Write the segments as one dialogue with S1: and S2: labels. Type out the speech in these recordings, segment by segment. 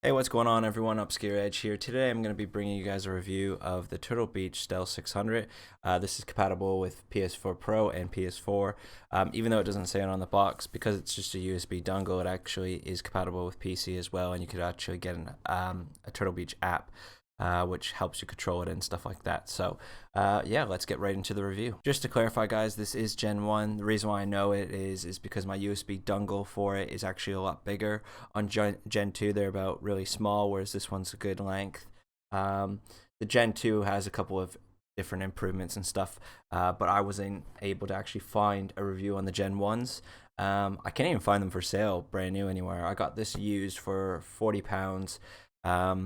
S1: Hey, what's going on, everyone? Obscure Edge here. Today I'm going to be bringing you guys a review of the Turtle Beach Stealth 600. This is compatible with PS4 Pro and PS4. Even though it doesn't say it on the box, because it's just a USB dongle, it actually is compatible with PC as well, and you could actually get a Turtle Beach app, which helps you control it and stuff like that. So, yeah, let's get right into the review. Just to clarify, guys, this is Gen 1. The reason why I know it is because my USB dongle for it is actually a lot bigger. On Gen 2, they're about really small, whereas this one's a good length. The Gen 2 has a couple of different improvements and stuff, but I wasn't able to actually find a review on the Gen 1s. I can't even find them for sale brand new anywhere. I got this used for £40.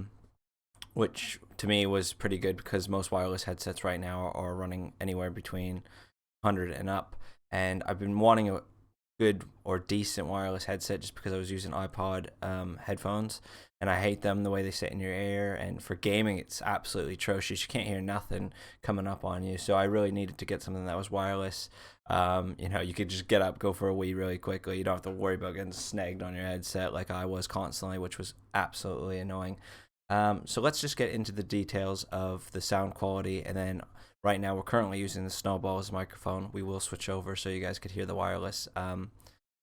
S1: Which to me was pretty good because most wireless headsets right now are running anywhere between 100 and up. And I've been wanting a good or decent wireless headset just because I was using iPod headphones, and I hate them the way they sit in your ear. And for gaming, it's absolutely atrocious. You can't hear nothing coming up on you. So I really needed to get something that was wireless. You could just get up, go for a wee really quickly. You don't have to worry about getting snagged on your headset like I was constantly, which was absolutely annoying. So let's just get into the details of the sound quality, and then right now we're currently using the Snowball as a microphone. We will switch over so you guys could hear the wireless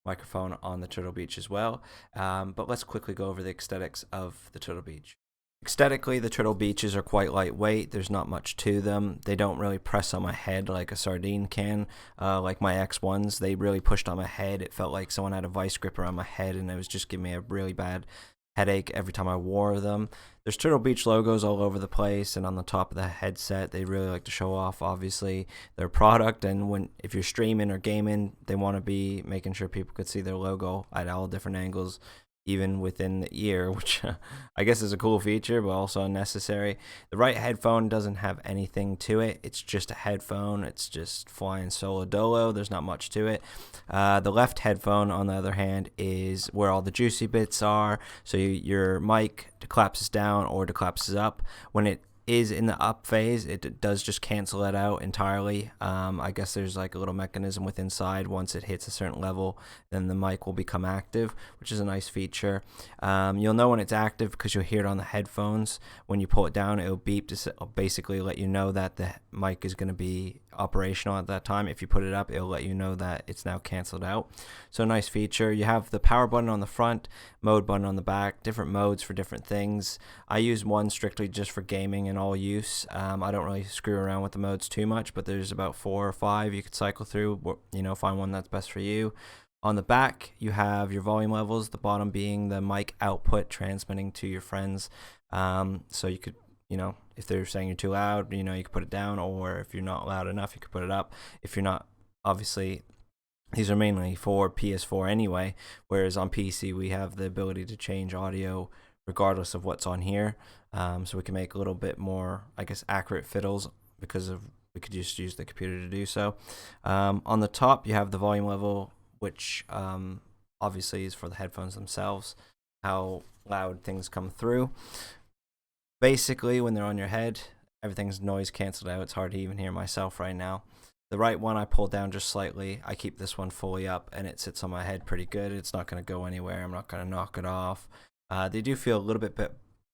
S1: microphone on the Turtle Beach as well. But let's quickly go over the aesthetics of the Turtle Beach. Aesthetically, the Turtle Beaches are quite lightweight. There's not much to them. They don't really press on my head like a sardine can. Like my X1s, they really pushed on my head. It felt like someone had a vice grip around my head, and it was just giving me a really bad headache every time I wore them. There's Turtle Beach logos all over the place and on the top of the headset. They really like to show off, obviously, their product. And if you're streaming or gaming, they want to be making sure people could see their logo at all different angles, even within the ear, which I guess is a cool feature, but also unnecessary. The right headphone doesn't have anything to it. It's just a headphone. It's just flying solo dolo. There's not much to it. The left headphone, on the other hand, is where all the juicy bits are. So your mic collapses down or collapses up. When it is in the up phase, it does just cancel it out entirely. I guess there's like a little mechanism with inside. Once it hits a certain level, then the mic will become active, which is a nice feature. You'll know when it's active because you'll hear it on the headphones. When you pull it down, it'll beep to basically let you know that the mic is going to be operational at that time. If you put it up, it'll let you know that it's now canceled out. So a nice feature. You have the power button on the front, mode button on the back, different modes for different things. I use one strictly just for gaming and all use. I don't really screw around with the modes too much, but there's about 4 or 5 you could cycle through, find one that's best for you. On the back, you have your volume levels, the bottom being the mic output transmitting to your friends. So you could, if they're saying you're too loud, you could put it down, or if you're not loud enough, you could put it up. If you're not, obviously, these are mainly for PS4 anyway, whereas on PC we have the ability to change audio regardless of what's on here. So we can make a little bit more, I guess, accurate fiddles because we could just use the computer to do so. On the top, you have the volume level, which obviously is for the headphones themselves, how loud things come through. Basically, when they're on your head, everything's noise canceled out. It's hard to even hear myself right now. The right one I pull down just slightly. I keep this one fully up, and it sits on my head pretty good. It's not going to go anywhere. I'm not going to knock it off. They do feel a little bit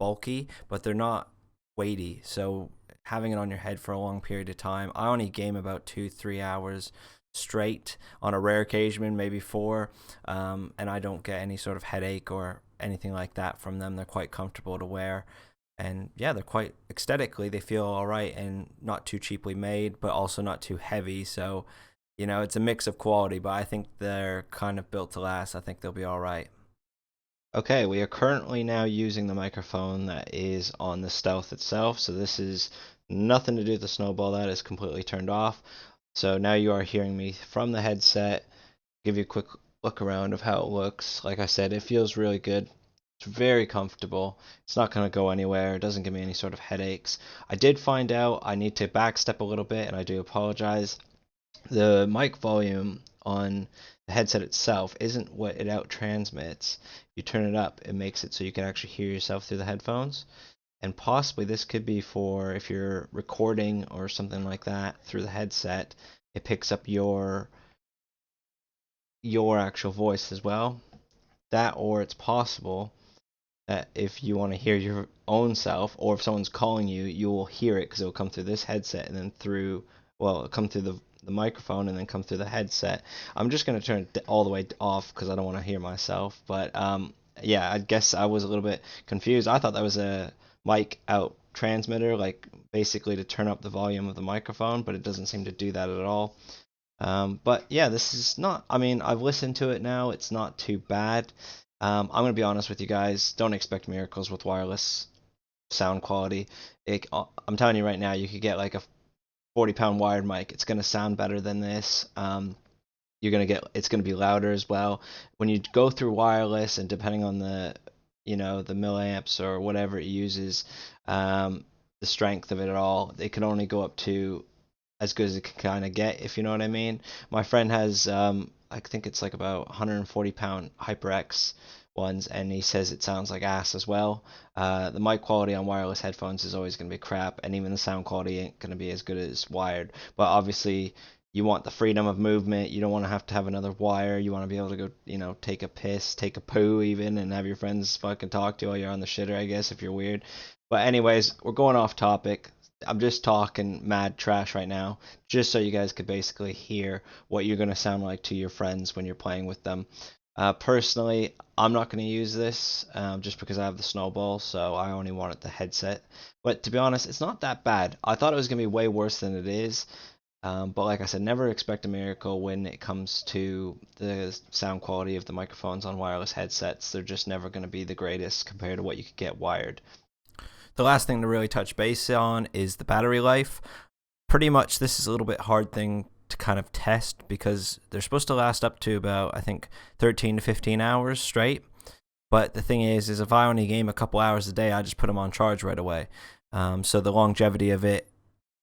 S1: bulky, but they're not weighty. So having it on your head for a long period of time, I only game about 2-3 hours straight, on a rare occasion maybe 4, and I don't get any sort of headache or anything like that from them. They're quite comfortable to wear, and yeah, they're quite aesthetically, they feel all right and not too cheaply made, but also not too heavy. So it's a mix of quality, but I think they're kind of built to last. I think they'll be all right. Okay, we are currently now using the microphone that is on the Stealth itself. So this is nothing to do with the Snowball. That is completely turned off. So now you are hearing me from the headset. Give you a quick look around of how it looks. Like I said, it feels really good. It's very comfortable. It's not going to go anywhere. It doesn't give me any sort of headaches. I did find out I need to backstep a little bit, and I do apologize. The mic volume on the headset itself isn't what it out transmits. You turn it up, it makes it so you can actually hear yourself through the headphones. And possibly this could be for if you're recording or something like that through the headset, it picks up your actual voice as well. That, or it's possible if you want to hear your own self, or if someone's calling you, you will hear it because it will come through this headset and then through, well, it'll come through the microphone and then come through the headset. I'm just going to turn it all the way off because I don't want to hear myself. But yeah, I guess I was a little bit confused. I thought that was a mic out transmitter, like basically to turn up the volume of the microphone, but it doesn't seem to do that at all. But yeah, this is not, I mean, I've listened to it now. It's not too bad. I'm going to be honest with you guys. Don't expect miracles with wireless sound quality. I'm telling you right now, you could get like a 40-pound wired mic. It's going to sound better than this. It's going to be louder as well. When you go through wireless, and depending on the, the milliamps or whatever it uses, the strength of it all, it can only go up to as good as it can kind of get, if you know what I mean. My friend has, I think it's like about 140-pound HyperX ones, and he says it sounds like ass as well. The mic quality on wireless headphones is always going to be crap, and even the sound quality ain't going to be as good as wired. But obviously, you want the freedom of movement. You don't want to have another wire. You want to be able to go, take a piss, take a poo even, and have your friends fucking talk to you while you're on the shitter, I guess, if you're weird. But anyways, we're going off topic. I'm just talking mad trash right now, just so you guys could basically hear what you're going to sound like to your friends when you're playing with them. Personally, I'm not going to use this just because I have the Snowball, so I only wanted the headset. But to be honest, it's not that bad. I thought it was going to be way worse than it is. But like I said, never expect a miracle when it comes to the sound quality of the microphones on wireless headsets. They're just never going to be the greatest compared to what you could get wired. The last thing to really touch base on is the battery life. Pretty much this is a little bit hard thing to kind of test because they're supposed to last up to about, I think, 13 to 15 hours straight. But the thing is if I only game a couple hours a day, I just put them on charge right away. So the longevity of it,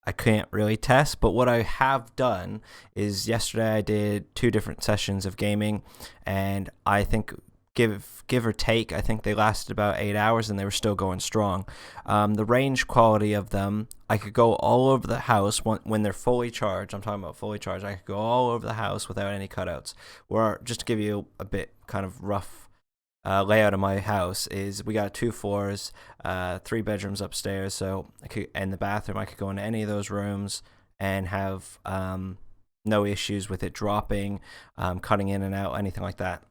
S1: I can't really test. But what I have done is yesterday I did 2 different sessions of gaming, and I think give or take, I think they lasted about 8 hours and they were still going strong. The range quality of them, I could go all over the house when they're fully charged. I'm talking about fully charged. I could go all over the house without any cutouts. Or just to give you a bit kind of rough layout of my house, is we got 2 floors, 3 bedrooms upstairs, so and the bathroom. I could go into any of those rooms and have no issues with it dropping, cutting in and out, anything like that.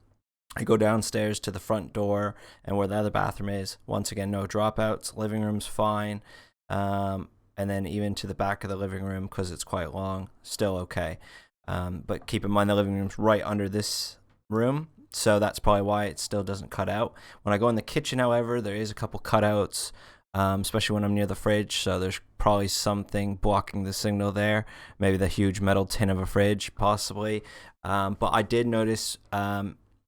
S1: I go downstairs to the front door and where the other bathroom is. Once again, no dropouts. Living room's fine. And then even to the back of the living room, because it's quite long, still okay. But keep in mind the living room's right under this room, so that's probably why it still doesn't cut out. When I go in the kitchen, however, there is a couple cutouts, especially when I'm near the fridge, so there's probably something blocking the signal there. Maybe the huge metal tin of a fridge, possibly. But I did notice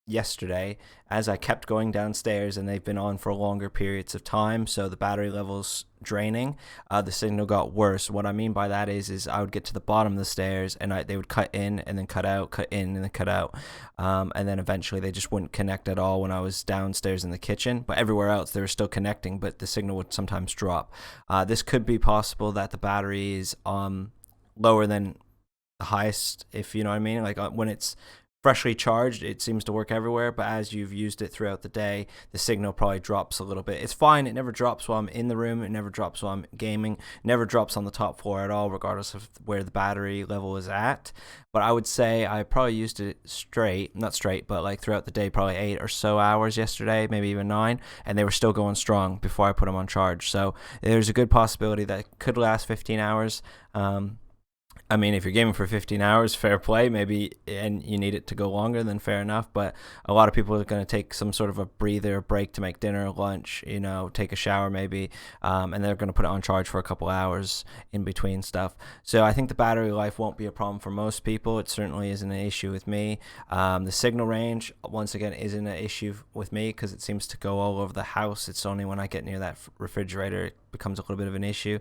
S1: yesterday as I kept going downstairs, and they've been on for longer periods of time, so the battery level's draining, the signal got worse. What I mean by that is I would get to the bottom of the stairs and they would cut in and then cut out, cut in and then cut out, and then eventually they just wouldn't connect at all when I was downstairs in the kitchen. But everywhere else they were still connecting, but the signal would sometimes drop. This could be possible that the battery is lower than the highest, if you know what I mean. Like when it's freshly charged, it seems to work everywhere, but as you've used it throughout the day, the signal probably drops a little bit. It's fine. It never drops while I'm in the room. It never drops while I'm gaming. It never drops on the top floor at all, regardless of where the battery level is at. But I would say I probably used it not straight, but like throughout the day, probably 8 or so hours yesterday, maybe even 9, and they were still going strong before I put them on charge. So there's a good possibility that it could last 15 hours. I mean, if you're gaming for 15 hours, fair play, maybe, and you need it to go longer, then fair enough. But a lot of people are going to take some sort of a breather, break to make dinner, lunch, take a shower maybe, and they're going to put it on charge for a couple hours in between stuff. So I think the battery life won't be a problem for most people. It certainly isn't an issue with me. The signal range, once again, isn't an issue with me because it seems to go all over the house. It's only when I get near that refrigerator it becomes a little bit of an issue.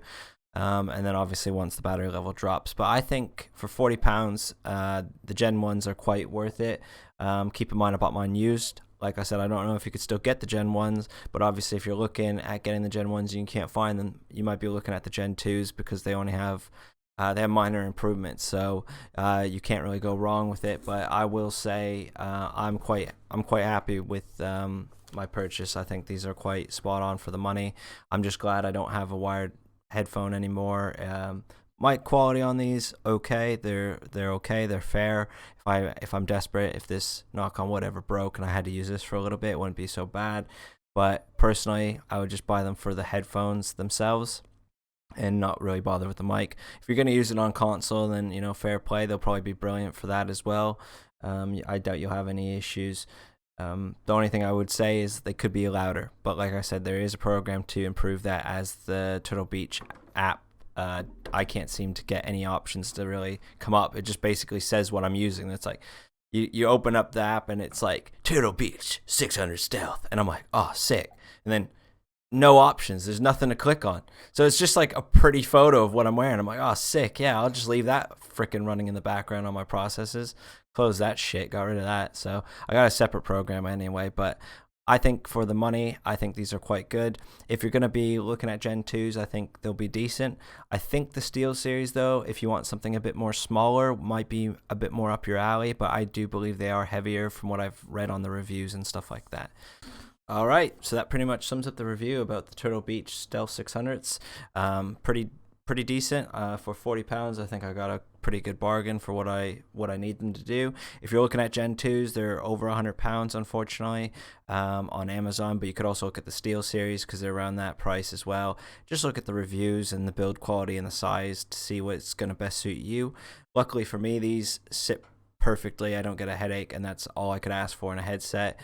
S1: And then obviously once the battery level drops. But I think for £40, the Gen 1s are quite worth it. Keep in mind I bought mine used. Like I said, I don't know if you could still get the Gen 1s, but obviously if you're looking at getting the Gen 1s and you can't find them, you might be looking at the Gen 2s because they only have they have minor improvements, so you can't really go wrong with it. But I will say I'm quite happy with my purchase. I think these are quite spot on for the money. I'm just glad I don't have a wired headphone anymore. Mic quality on these, okay, they're okay, they're fair. If I'm desperate, if this, knock on wood, ever broke and I had to use this for a little bit, it wouldn't be so bad. But personally, I would just buy them for the headphones themselves and not really bother with the mic. If you're going to use it on console, then fair play, they'll probably be brilliant for that as well. I doubt you'll have any issues. The only thing I would say is they could be louder, but like I said, there is a program to improve that. As the Turtle Beach app, I can't seem to get any options to really come up. It just basically says what I'm using. It's like you open up the app and it's like Turtle Beach 600 stealth, and I'm like, oh, sick. And then no options. There's nothing to click on. So it's just like a pretty photo of what I'm wearing. I'm like, oh, sick. Yeah, I'll just leave that freaking running in the background on my processes. Close that shit. Got rid of that. So I got a separate program anyway, but I think for the money, I think these are quite good. If you're going to be looking at Gen 2s, I think they'll be decent. I think the Steel series, though, if you want something a bit more smaller, might be a bit more up your alley, but I do believe they are heavier from what I've read on the reviews and stuff like that. All right, so that pretty much sums up the review about the Turtle Beach Stealth 600s. Pretty decent for £40. I think I got a pretty good bargain for what I need them to do. If you're looking at Gen 2s, they're over £100 unfortunately on Amazon, but you could also look at the Steel series because they're around that price as well. Just look at the reviews and the build quality and the size to see what's going to best suit you. Luckily for me, these sit perfectly. I don't get a headache, and that's all I could ask for in a headset.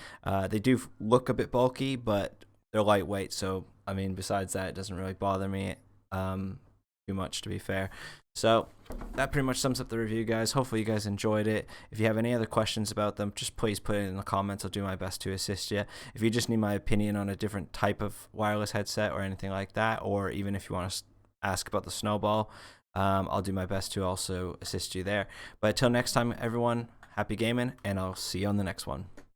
S1: They do look a bit bulky, but they're lightweight, so I mean, besides that, it doesn't really bother me too much, to be fair. So that pretty much sums up the review, guys. Hopefully you guys enjoyed it. If you have any other questions about them, just please put it in the comments. I'll do my best to assist you. If you just need my opinion on a different type of wireless headset or anything like that, or even if you want to ask about the Snowball, I'll do my best to also assist you there. But until next time, everyone, happy gaming, and I'll see you on the next one.